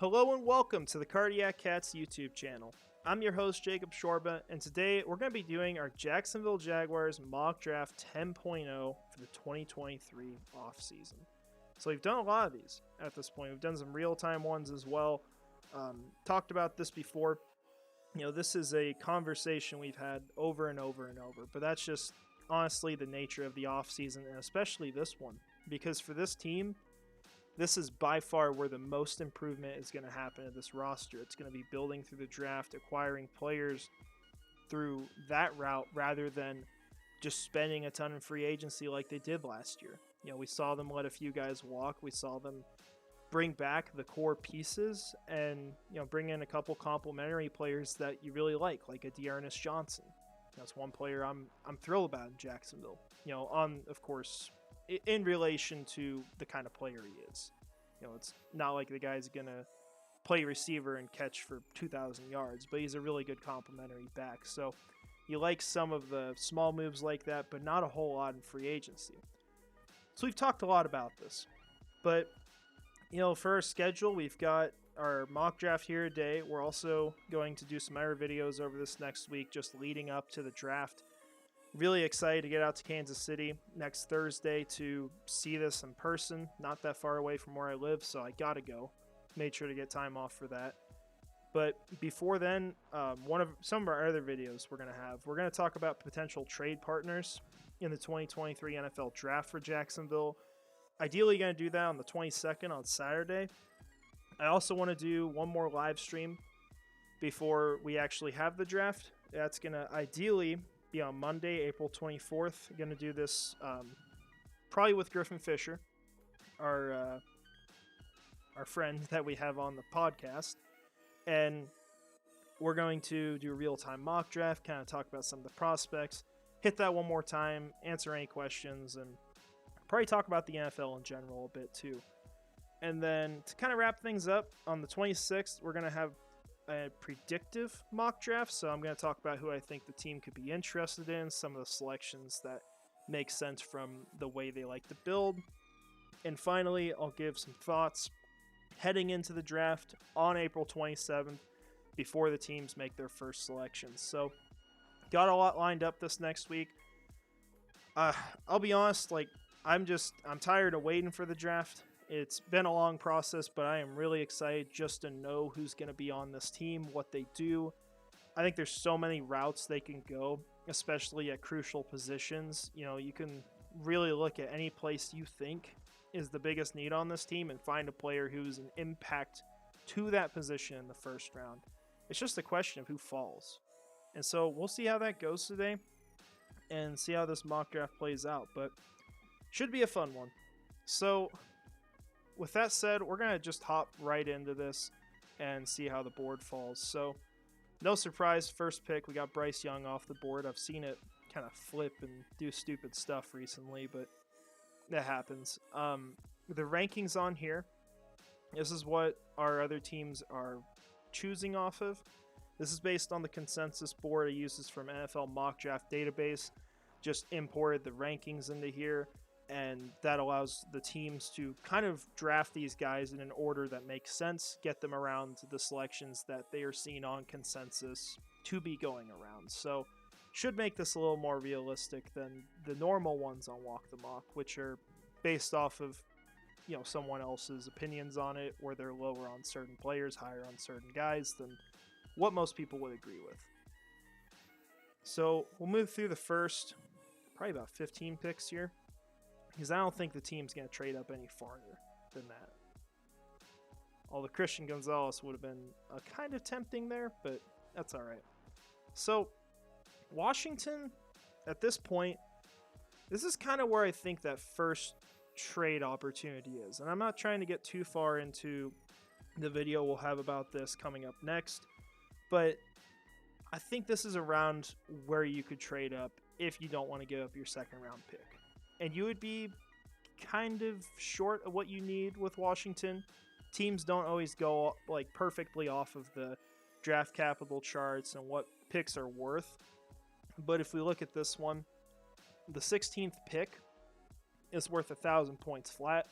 Hello and welcome to the Cardiac Cats YouTube channel. I'm your host Jacob Shorba, and today we're going to be doing our Jacksonville Jaguars mock draft 10.0 for the 2023 offseason. So we've done a lot of these at this point. We've done some real-time ones as well. Talked about this before. You know, this is a conversation we've had over and over and over, but that's just honestly the nature of the offseason, and especially this one, because for this team, this is by far where the most improvement is going to happen to this roster. It's going to be building through the draft, acquiring players through that route rather than just spending a ton in free agency like they did last year. You know, we saw them let a few guys walk. We saw them bring back the core pieces and, you know, bring in a couple complementary players that you really like a Dearness Johnson. That's one player I'm thrilled about in Jacksonville. You know, of course, in relation to the kind of player he is. You know, it's not like the guy's going to play receiver and catch for 2,000 yards, but he's a really good complementary back. So you like some of the small moves like that, but not a whole lot in free agency. So we've talked a lot about this. But, you know, for our schedule, we've got our mock draft here today. We're also going to do some other videos over this next week just leading up to the draft. Really excited to get out to Kansas City next Thursday to see this in person. Not that far away from where I live, so I gotta go. Made sure to get time off for that. But before then, some of our other videos we're gonna talk about potential trade partners in the 2023 NFL Draft for Jacksonville. Ideally, gonna do that on the 22nd on Saturday. I also want to do one more live stream before we actually have the draft. That's gonna ideally be on Monday, April 24th. Going to do this probably with Griffin Fisher, our friend that we have on the podcast. And we're going to do a real-time mock draft, kind of talk about some of the prospects, hit that one more time, answer any questions, and probably talk about the NFL in general a bit too. And then to kind of wrap things up, on the 26th, we're going to have a predictive mock draft, so I'm going to talk about who I think the team could be interested in, some of the selections that make sense from the way they like to build, and finally I'll give some thoughts heading into the draft on April 27th before the teams make their first selections. So got a lot lined up this next week. I'll be honest, I'm tired of waiting for the draft. It's been a long process, but I am really excited just to know who's going to be on this team, what they do. I think there's so many routes they can go, especially at crucial positions. You know, you can really look at any place you think is the biggest need on this team and find a player who's an impact to that position in the first round. It's just a question of who falls. And so we'll see how that goes today and see how this mock draft plays out, but should be a fun one. So with that said, we're going to just hop right into this and see how the board falls. So, no surprise, first pick, we got Bryce Young off the board. I've seen it kind of flip and do stupid stuff recently, but that happens. The rankings on here, this is what our other teams are choosing off of. This is based on the consensus board I use this from NFL Mock Draft Database. Just imported the rankings into here. And that allows the teams to kind of draft these guys in an order that makes sense, get them around the selections that they are seeing on consensus to be going around. So should make this a little more realistic than the normal ones on Walk the Mock, which are based off of, you know, someone else's opinions on it, where they're lower on certain players, higher on certain guys than what most people would agree with. So we'll move through the first, probably about 15 picks here, because I don't think the team's going to trade up any farther than that. Although Christian Gonzalez would have been kind of tempting there, but that's all right. So Washington, at this point, this is kind of where I think that first trade opportunity is. And I'm not trying to get too far into the video we'll have about this coming up next, but I think this is around where you could trade up if you don't want to give up your second round pick. And you would be kind of short of what you need with Washington. Teams don't always go perfectly off of the draft capital charts and what picks are worth. But if we look at this one, the 16th pick is worth 1,000 points flat.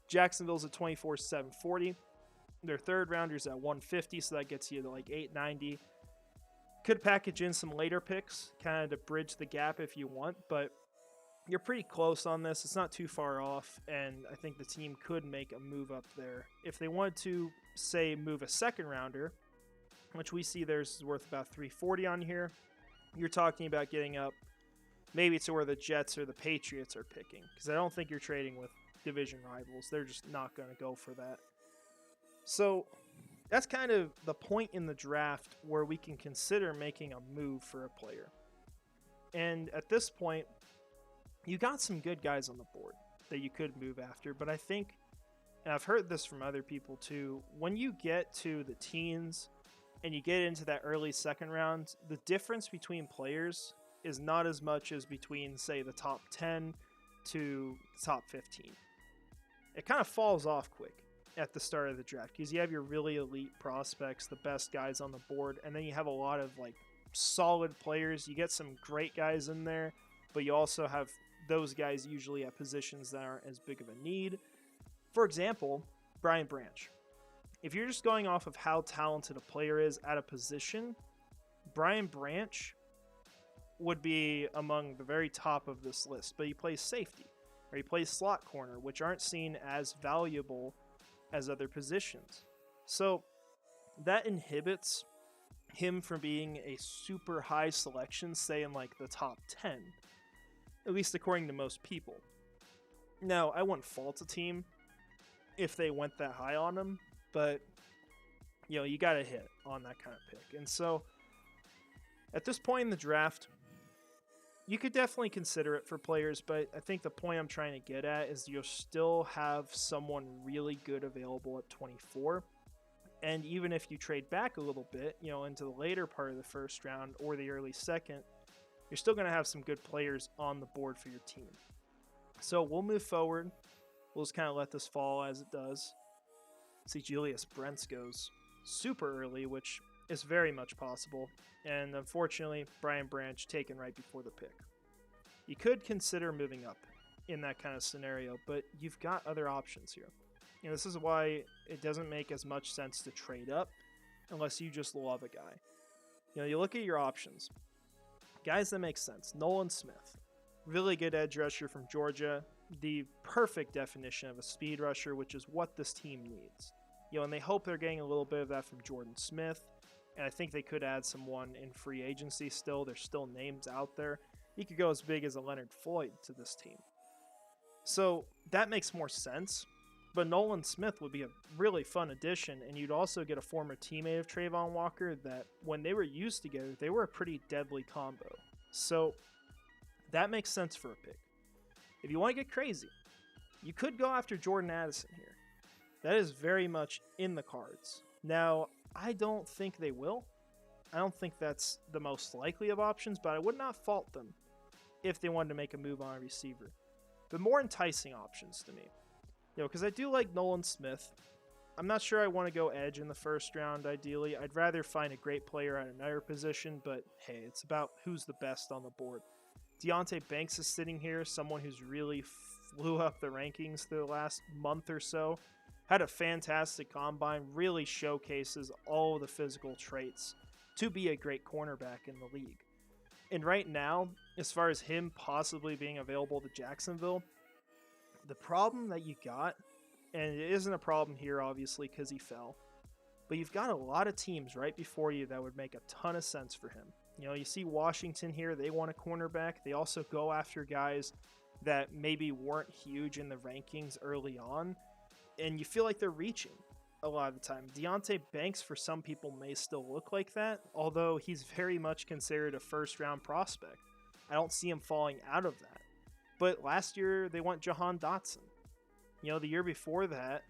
Jacksonville's at 24,740. Their third rounders at 150, so that gets you to like 890. Could package in some later picks, kind of to bridge the gap if you want, but you're pretty close on this. It's not too far off, and I think the team could make a move up there. If they wanted to, say, move a second rounder, which we see theirs is worth about 340 on here, you're talking about getting up maybe to where the Jets or the Patriots are picking, because I don't think you're trading with division rivals. They're just not going to go for that. So that's kind of the point in the draft where we can consider making a move for a player. And at this point, you got some good guys on the board that you could move after, but I think, and I've heard this from other people too, when you get to the teens and you get into that early second round, the difference between players is not as much as between, say, the top 10 to the top 15. It kind of falls off quick at the start of the draft because you have your really elite prospects, the best guys on the board, and then you have a lot of like solid players. You get some great guys in there, but you also have those guys usually at positions that aren't as big of a need. For example, Brian Branch. If you're just going off of how talented a player is at a position, Brian Branch would be among the very top of this list, but he plays safety or he plays slot corner, which aren't seen as valuable as other positions. So that inhibits him from being a super high selection, say in like the top 10, at least according to most people. Now, I wouldn't fault a team if they went that high on him, but you got to hit on that kind of pick. And so at this point in the draft, you could definitely consider it for players, but I think the point I'm trying to get at is you'll still have someone really good available at 24. And even if you trade back a little bit, into the later part of the first round or the early second, you're still going to have some good players on the board for your team. So we'll move forward. We'll just kind of let this fall as it does. See, Julius Brents goes super early, which is very much possible. And unfortunately, Brian Branch taken right before the pick. You could consider moving up in that kind of scenario, but you've got other options here. This is why it doesn't make as much sense to trade up unless you just love a guy. You look at your options. Guys that make sense. Nolan Smith, really good edge rusher from Georgia. The perfect definition of a speed rusher, which is what this team needs. And they hope they're getting a little bit of that from Jordan Smith. And I think they could add someone in free agency still. There's still names out there. He could go as big as a Leonard Floyd to this team. So that makes more sense. But Nolan Smith would be a really fun addition. And you'd also get a former teammate of Trayvon Walker that when they were used together, they were a pretty deadly combo. So that makes sense for a pick. If you want to get crazy, you could go after Jordan Addison here. That is very much in the cards. Now, I don't think they will. I don't think that's the most likely of options, but I would not fault them if they wanted to make a move on a receiver. The more enticing options to me. Because I do like Nolan Smith. I'm not sure I want to go edge in the first round, ideally. I'd rather find a great player at another position, but hey, it's about who's the best on the board. Deonte Banks is sitting here, someone who's really flew up the rankings the last month or so. Had a fantastic combine, really showcases all of the physical traits to be a great cornerback in the league. And right now, as far as him possibly being available to Jacksonville, the problem that you got, and it isn't a problem here obviously because he fell, but you've got a lot of teams right before you that would make a ton of sense for him. You see Washington here, they want a cornerback. They also go after guys that maybe weren't huge in the rankings early on, and you feel like they're reaching a lot of the time. Deonte Banks, for some people, may still look like that, although he's very much considered a first-round prospect. I don't see him falling out of that. But last year, they went Jahan Dotson. The year before that,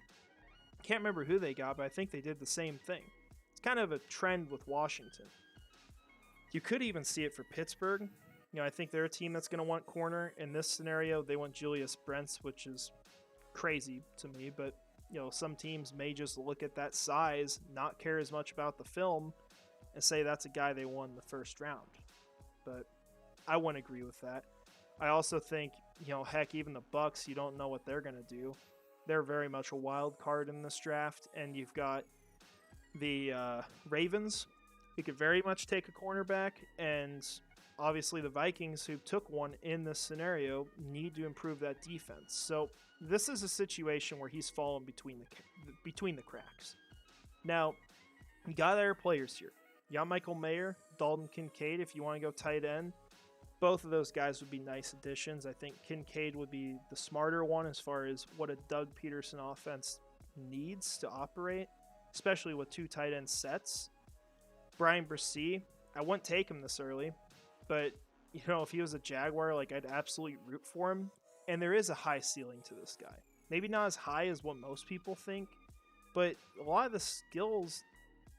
can't remember who they got, but I think they did the same thing. It's kind of a trend with Washington. You could even see it for Pittsburgh. I think they're a team that's going to want corner. In this scenario, they want Julius Brents, which is crazy to me, but some teams may just look at that size, not care as much about the film, and say that's a guy they won the first round. But I wouldn't agree with that. I also think, heck, even the Bucks, you don't know what they're going to do. They're very much a wild card in this draft. And you've got the Ravens, who could very much take a cornerback, and obviously the Vikings, who took one in this scenario, need to improve that defense. So this is a situation where he's fallen between the cracks. Now, you got other players here. You got Michael Mayer, Dalton Kincaid, if you want to go tight end. Both of those guys would be nice additions. I think Kincaid would be the smarter one as far as what a Doug Peterson offense needs to operate, especially with 2 tight end sets. Brian Bresee, I wouldn't take him this early, but if he was a Jaguar, like, I'd absolutely root for him. And there is a high ceiling to this guy. Maybe not as high as what most people think, but a lot of the skills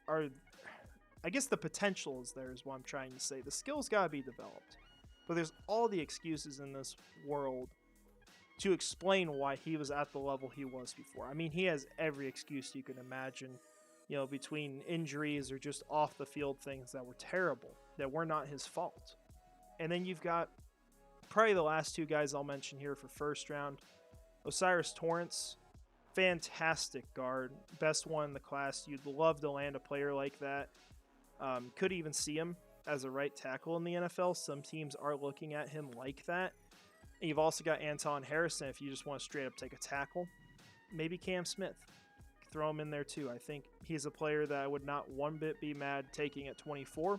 are, I guess the potential is there is what I'm trying to say. The skills got to be developed. But there's all the excuses in this world to explain why he was at the level he was before. I mean, he has every excuse you can imagine, between injuries or just off the field things that were terrible, that were not his fault. And then you've got probably the last 2 guys I'll mention here for first round. Osiris Torrance, fantastic guard, best one in the class. You'd love to land a player like that. Could even see him as a right tackle in the NFL. Some teams are looking at him like that. And you've also got Anton Harrison if you just want to straight up take a tackle. Maybe Cam Smith. Throw him in there too. I think he's a player that I would not one bit be mad taking at 24.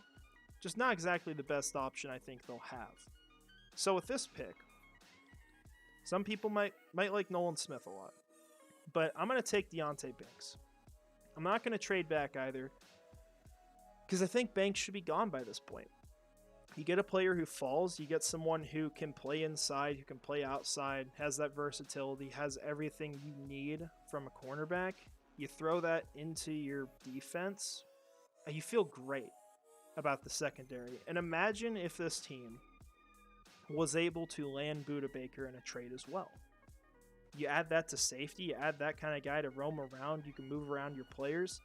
Just not exactly the best option I think they'll have. So with this pick, some people might like Nolan Smith a lot. But I'm going to take Deonte Banks. I'm not going to trade back either, because I think Banks should be gone by this point. You get a player who falls, you get someone who can play inside, who can play outside, has that versatility, has everything you need from a cornerback. You throw that into your defense, and you feel great about the secondary. And imagine if this team was able to land Budda Baker in a trade as well. You add that to safety, you add that kind of guy to roam around, you can move around your players.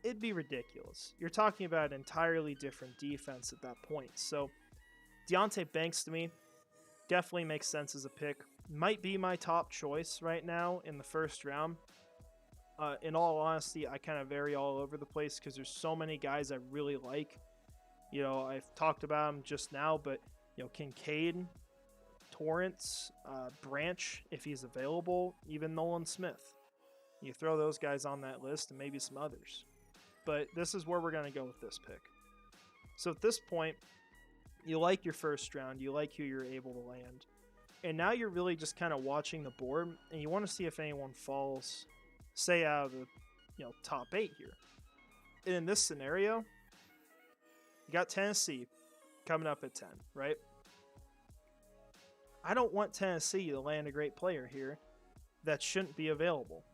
It'd be ridiculous. You're talking about an entirely different defense at that point. So Deonte Banks to me definitely makes sense as a pick. Might be my top choice right now in the first round. In all honesty, I kind of vary all over the place because there's so many guys I really like. I've talked about them just now, but Kincaid, Torrance, Branch, if he's available, even Nolan Smith. You throw those guys on that list and maybe some others. But this is where we're going to go with this pick. So at this point, you like your first round, you like who you're able to land. And now you're really just kind of watching the board, and you want to see if anyone falls, say, out of the top 8 here. And in this scenario, you got Tennessee coming up at 10, right? I don't want Tennessee to land a great player here that shouldn't be available.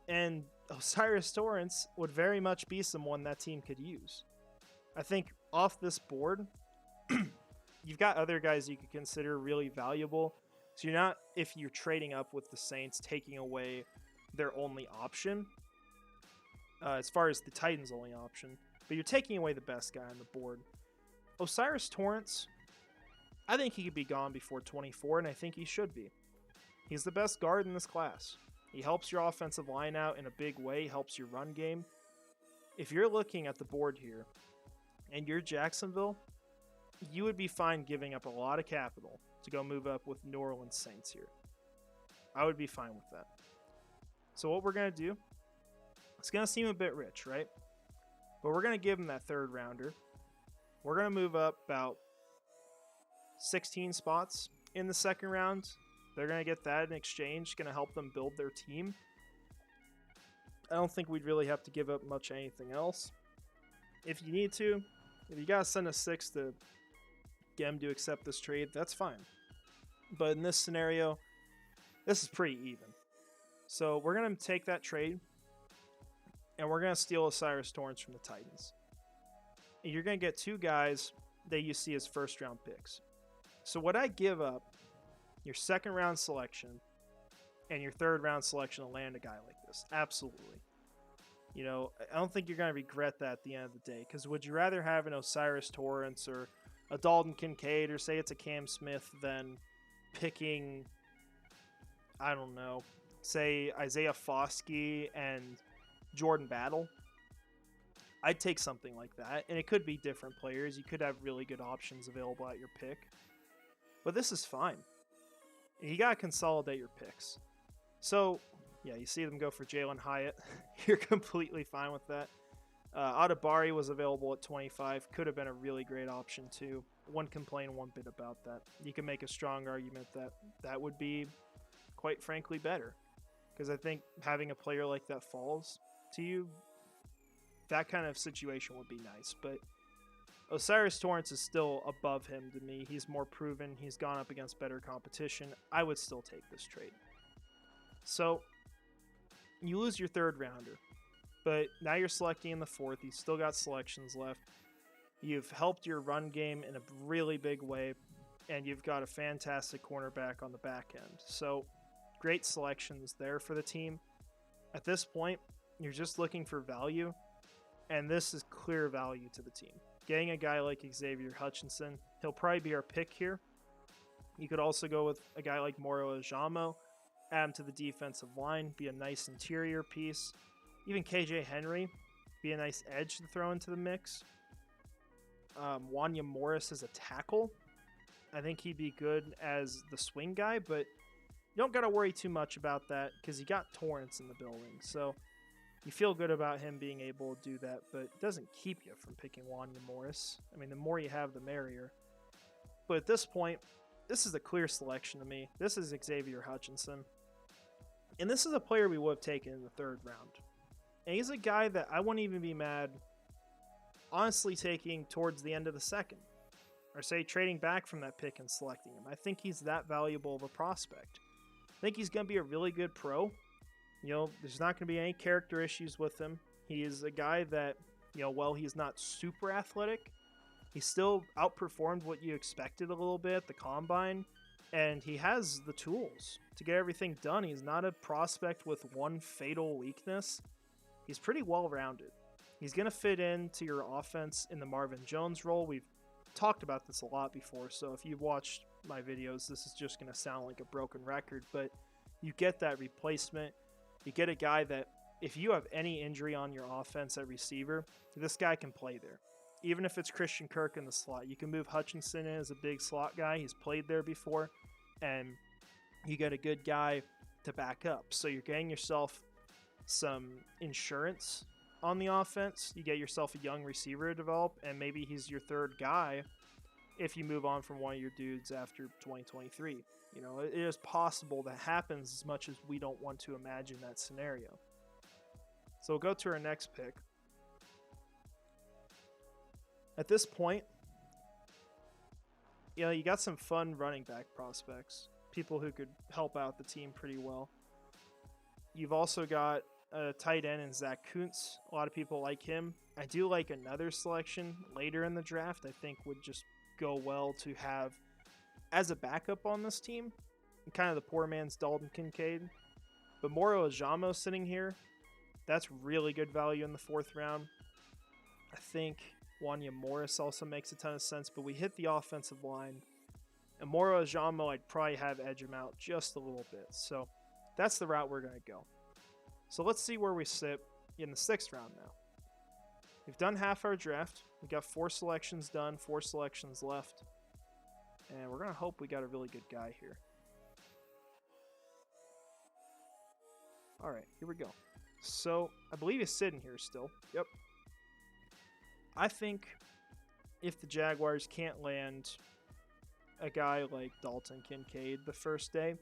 And Osiris Torrance would very much be someone that team could use. I think off this board, you've got other guys you could consider really valuable. So you're not, if you're trading up with the Saints, taking away their only option, as far as the Titans' only option, but you're taking away the best guy on the board. Osiris Torrance, I think he could be gone before 24, and I think he should be. He's the best guard in this class. He helps your offensive line out in a big way, helps your run game. If you're looking at the board here, and you're Jacksonville, you would be fine giving up a lot of capital to go move up with New Orleans Saints here. I would be fine with that. So what we're going to do, it's going to seem a bit rich, right? But we're going to give him that third rounder. We're going to move up about 16 spots in the second round. They're going to get that in exchange, going to help them build their team. I don't think we'd really have to give up much anything else. If you need to, if you got to send a 6 to get him to accept this trade, that's fine. But in this scenario, this is pretty even. So we're going to take that trade, and we're going to steal Osiris Torrance from the Titans. And you're going to get 2 guys that you see as first-round picks. So would I give up your second-round selection and your third-round selection to land a guy like this? Absolutely. I don't think you're going to regret that at the end of the day, because would you rather have an Osiris Torrance or a Dalton Kincaid, or say it's a Cam Smith, than picking, I don't know, say Isaiah Foskey and Jordan Battle, I'd take something like that. And it could be different players. You could have really good options available at your pick. But this is fine. You got to consolidate your picks. So, yeah, you see them go for Jalen Hyatt. You're completely fine with that. Adebari was available at 25. Could have been a really great option, too. One complain one bit about that. You can make a strong argument that that would be, quite frankly, better. Because I think having a player like that falls to you, that kind of situation would be nice. But Osiris Torrance is still above him to me. He's more proven. He's gone up against better competition. I would still take this trade. So, you lose your third rounder. But now you're selecting in the fourth. You've still got selections left. You've helped your run game in a really big way. And you've got a fantastic cornerback on the back end. So, great selections there for the team. At this point, you're just looking for value. And this is clear value to the team. Getting a guy like Xavier Hutchinson, he'll probably be our pick here. You could also go with a guy like Moro Ajamo, add him to the defensive line, be a nice interior piece. Even KJ Henry, be a nice edge to throw into the mix. Wanya Morris as a tackle. I think he'd be good as the swing guy, but you don't got to worry too much about that because you got Torrance in the building. So you feel good about him being able to do that, but it doesn't keep you from picking Wanya Morris. I mean, the more you have, the merrier. But at this point, this is a clear selection to me. This is Xavier Hutchinson. And this is a player we would have taken in the third round. And he's a guy that I wouldn't even be mad, honestly, taking towards the end of the second. Or say trading back from that pick and selecting him. I think he's that valuable of a prospect. I think he's going to be a really good pro. You know, there's not going to be any character issues with him. He is a guy that, you know, while he's not super athletic, he still outperformed what you expected a little bit at the combine. And he has the tools to get everything done. He's not a prospect with one fatal weakness. He's pretty well-rounded. He's going to fit into your offense in the Marvin Jones role. We've talked about this a lot before, so if you've watched my videos, this is just going to sound like a broken record, but you get that replacement. You get a guy that if you have any injury on your offense at receiver, this guy can play there. Even if it's Christian Kirk in the slot, you can move Hutchinson in as a big slot guy. He's played there before, and you get a good guy to back up. So you're getting yourself some insurance on the offense. You get yourself a young receiver to develop, and maybe he's your third guy if you move on from one of your dudes after 2023. You know, it is possible that happens as much as we don't want to imagine that scenario. So we'll go to our next pick. At this point, you know, you got some fun running back prospects, people who could help out the team pretty well. You've also got a tight end in Zach Kuntz. A lot of people like him. I do like another selection later in the draft. I think would just go well to have as a backup on this team. Kind of the poor man's Dalton Kincaid. But Moro Ajamo sitting here, that's really good value in the fourth round. I think Wanya Morris also makes a ton of sense, but we hit the offensive line. And Moro Ajamo, I'd probably have edge him out just a little bit. So that's the route we're going to go. So let's see where we sit in the sixth round now. We've done half our draft. We got 4 selections done, 4 selections left. And we're going to hope we got a really good guy here. All right, here we go. So I believe he's sitting here still. Yep. I think if the Jaguars can't land a guy like Dalton Kincaid the first day,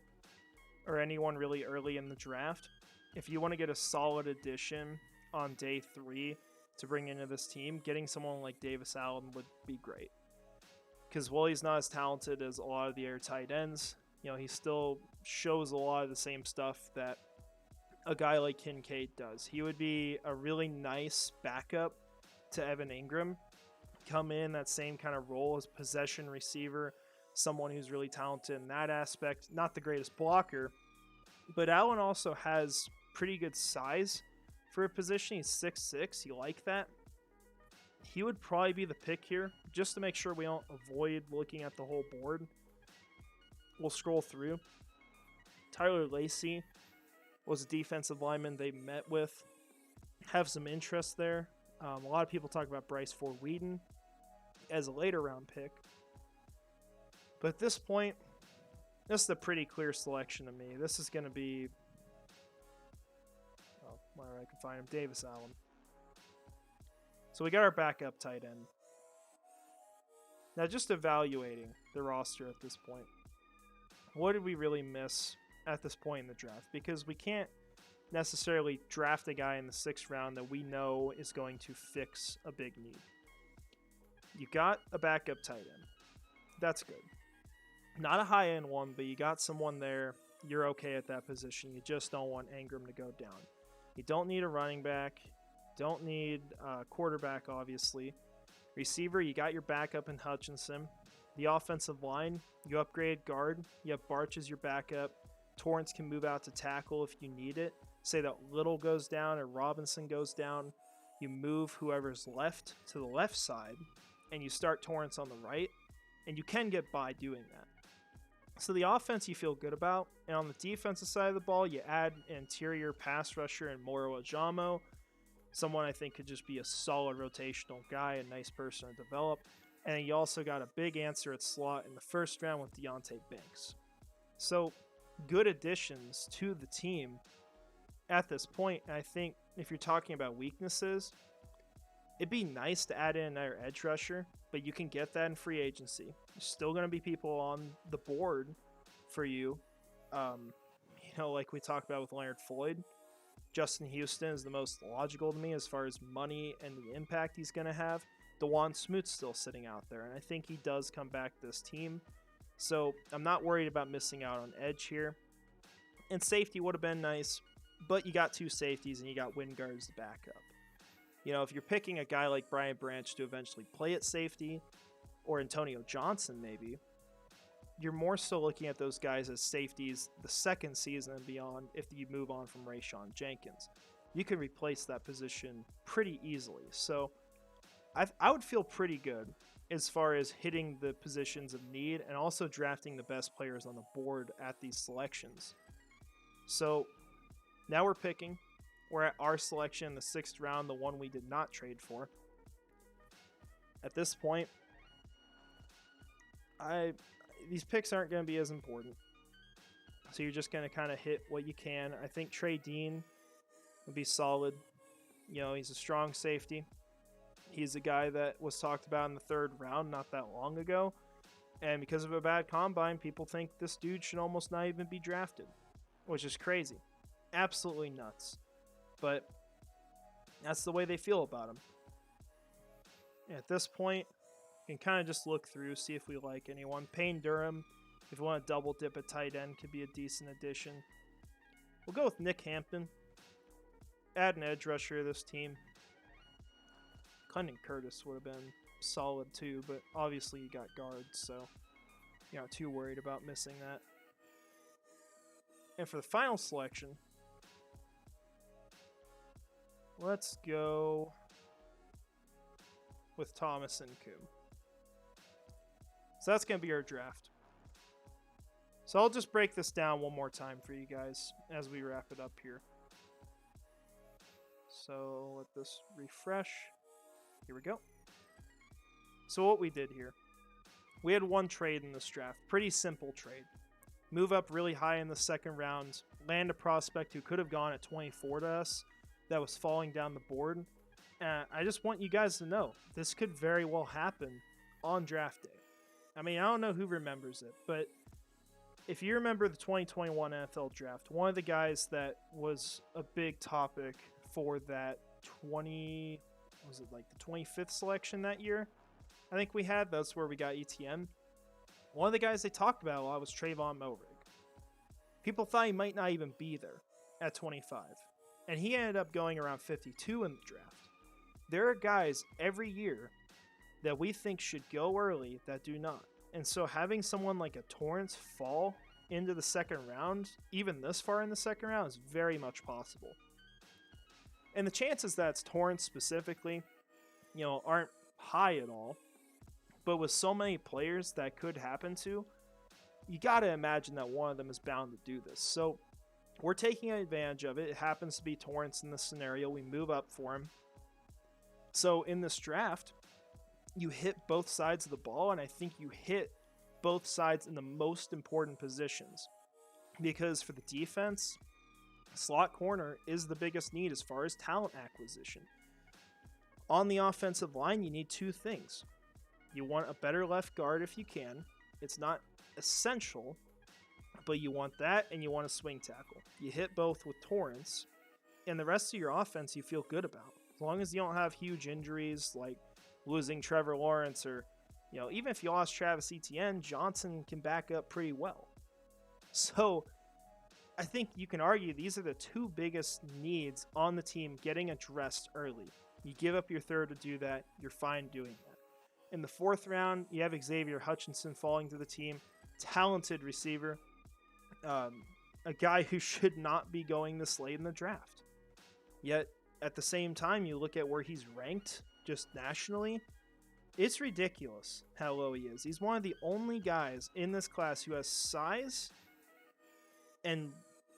or anyone really early in the draft, if you want to get a solid addition on day 3 to bring into this team, getting someone like Davis Allen would be great. Because while he's not as talented as a lot of the air tight ends, you know, he still shows a lot of the same stuff that a guy like Kincaid does. He would be a really nice backup to Evan Ingram. Come in that same kind of role as possession receiver, someone who's really talented in that aspect. Not the greatest blocker, but Allen also has pretty good size for a position. He's 6'6". You like that? He would probably be the pick here, just to make sure we don't avoid looking at the whole board. We'll scroll through. Tyler Lacey, was a defensive lineman they met with. Have some interest there. A lot of people talk about Bryce Ford Whedon as a later round pick. But at this point, this is a pretty clear selection to me. This is going to be, where I can find him, Davis Allen. So we got our backup tight end. Now just evaluating the roster at this point. What did we really miss at this point in the draft? Because we can't necessarily draft a guy in the 6th round that we know is going to fix a big need. You got a backup tight end. That's good. Not a high-end one, but you got someone there. You're okay at that position. You just don't want Ingram to go down. You don't need a running back. Don't need a quarterback, obviously. Receiver, you got your backup in Hutchinson. The offensive line, you upgrade guard. You have Barch as your backup. Torrance can move out to tackle if you need it. Say that Little goes down or Robinson goes down. You move whoever's left to the left side, and you start Torrance on the right, and you can get by doing that. So the offense you feel good about, and on the defensive side of the ball, you add an interior pass rusher in Moro Ajamo, someone I think could just be a solid rotational guy, a nice person to develop, and then you also got a big answer at slot in the 1st round with Deonte Banks. So good additions to the team at this point, and I think if you're talking about weaknesses, it'd be nice to add in another edge rusher, but you can get that in free agency. There's still going to be people on the board for you. Like we talked about with Leonard Floyd. Justin Houston is the most logical to me as far as money and the impact he's going to have. DeJuan Smoot's still sitting out there, and I think he does come back to this team. So I'm not worried about missing out on edge here. And safety would have been nice, but you got 2 safeties and you got Wingard as the backup. If you're picking a guy like Brian Branch to eventually play at safety, or Antonio Johnson maybe, you're more so looking at those guys as safeties the 2nd season and beyond if you move on from Rayshawn Jenkins. You can replace that position pretty easily. So I would feel pretty good as far as hitting the positions of need and also drafting the best players on the board at these selections. So now we're picking. We're at our selection in the 6th round, the one we did not trade for. At this point, these picks aren't going to be as important. So you're just going to kind of hit what you can. I think Trey Dean would be solid. He's a strong safety. He's a guy that was talked about in the 3rd round not that long ago. And because of a bad combine, people think this dude should almost not even be drafted, which is crazy. Absolutely nuts. But that's the way they feel about him. And at this point, you can kind of just look through, see if we like anyone. Payne Durham, if you want to double dip at tight end, could be a decent addition. We'll go with Nick Hampton. Add an edge rusher to this team. Clinton Curtis would have been solid too, but obviously you got guards, so you're not too worried about missing that. And for the final selection, let's go with Thomas and Coombe. So that's going to be our draft. So I'll just break this down one more time for you guys as we wrap it up here. So let this refresh. Here we go. So what we did here, we had one trade in this draft. Pretty simple trade. Move up really high in the 2nd round, land a prospect who could have gone at 24 to us that was falling down the board. I just want you guys to know this could very well happen on draft day. I don't know who remembers it, but if you remember the 2021 NFL draft, one of the guys that was a big topic for that the 25th selection that year, I think we had, that's where we got ETN. One of the guys they talked about a lot was Trayvon Moehrig. People thought he might not even be there at 25. And he ended up going around 52 in the draft. There are guys every year that we think should go early that do not. And so having someone like a Torrance fall into the 2nd round, even this far in the 2nd round, is very much possible. And the chances that it's Torrance specifically, aren't high at all. But with so many players that could happen to, you got to imagine that one of them is bound to do this. So we're taking advantage of it. It happens to be Torrance in this scenario. We move up for him. So in this draft, you hit both sides of the ball, and I think you hit both sides in the most important positions. Because for the defense, slot corner is the biggest need as far as talent acquisition. On the offensive line, you need two things. You want a better left guard if you can. It's not essential, but you want that, and you want a swing tackle. You hit both with Torrance, and the rest of your offense you feel good about. As long as you don't have huge injuries like losing Trevor Lawrence, or even if you lost Travis Etienne, Johnson can back up pretty well. So I think you can argue these are the two biggest needs on the team getting addressed early. You give up your third to do that, you're fine doing that. In the 4th round, you have Xavier Hutchinson falling to the team. Talented receiver. A guy who should not be going this late in the draft. Yet, at the same time, you look at where he's ranked just nationally. It's ridiculous how low he is. He's one of the only guys in this class who has size and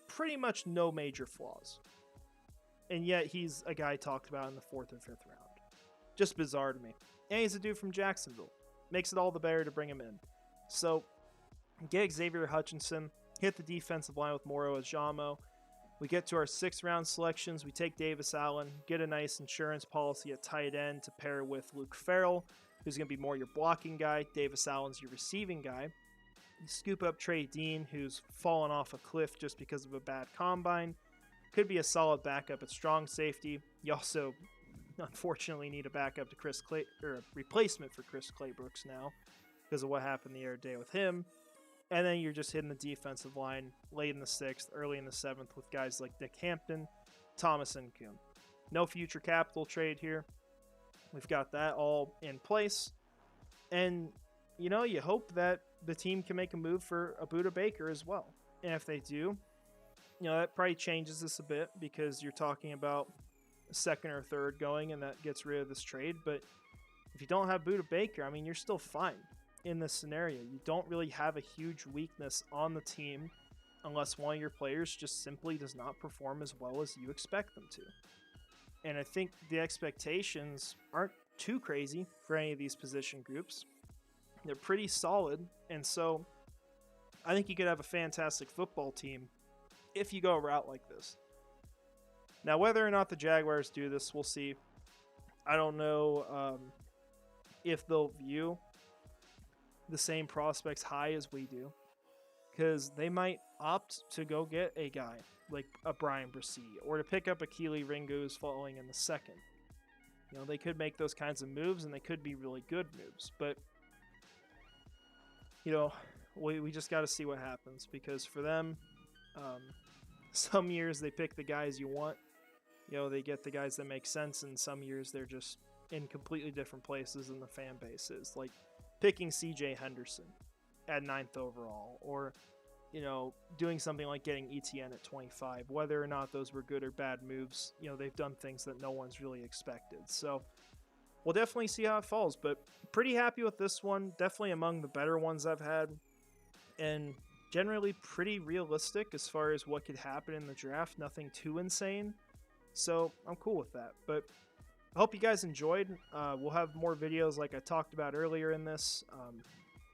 pretty much no major flaws. And yet he's a guy talked about in the 4th and 5th round. Just bizarre to me. And he's a dude from Jacksonville. Makes it all the better to bring him in. So, get Xavier Hutchinson, hit the defensive line with Moro Ajamo. We get to our 6th round selections. We take Davis Allen, get a nice insurance policy at tight end to pair with Luke Farrell, who's going to be more your blocking guy. Davis Allen's your receiving guy. You scoop up Trey Dean, who's fallen off a cliff just because of a bad combine. Could be a solid backup at strong safety. You also, unfortunately, need a backup to a replacement for Chris Claybrooks now because of what happened the other day with him. And then you're just hitting the defensive line late in the 6th, early in the 7th with guys like Nick Hampton, Thomas Nkum. No future capital trade here. We've got that all in place. And, you hope that the team can make a move for a Budda Baker as well. And if they do, that probably changes this a bit because you're talking about a 2nd or 3rd going, and that gets rid of this trade. But if you don't have Budda Baker, you're still fine in this scenario. You don't really have a huge weakness on the team unless one of your players just simply does not perform as well as you expect them to. And I think the expectations aren't too crazy for any of these position groups. They're pretty solid, and so I think you could have a fantastic football team if you go a route like this. Now, whether or not the Jaguars do this, we'll see. I don't know if they'll view the same prospects high as we do, because they might opt to go get a guy like a Brian Bresee or to pick up a Keely Ringo who's falling in the 2nd. They could make those kinds of moves, and they could be really good moves, but we just got to see what happens, because for them, some years they pick the guys you want. They get the guys that make sense, and some years they're just in completely different places than the fan base is. Like picking CJ Henderson at 9th overall, or, doing something like getting ETN at 25. Whether or not those were good or bad moves, they've done things that no one's really expected. So we'll definitely see how it falls, but pretty happy with this one. Definitely among the better ones I've had, and generally pretty realistic as far as what could happen in the draft. Nothing too insane, so I'm cool with that. But I hope you guys enjoyed. We'll have more videos like I talked about earlier in this.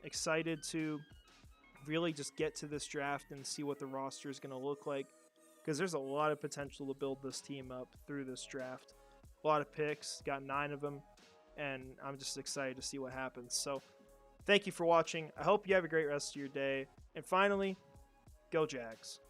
Excited to really just get to this draft and see what the roster is going to look like, because there's a lot of potential to build this team up through this draft. A lot of picks, got 9 of them, and I'm just excited to see what happens. So thank you for watching. I hope you have a great rest of your day. And finally, go Jags.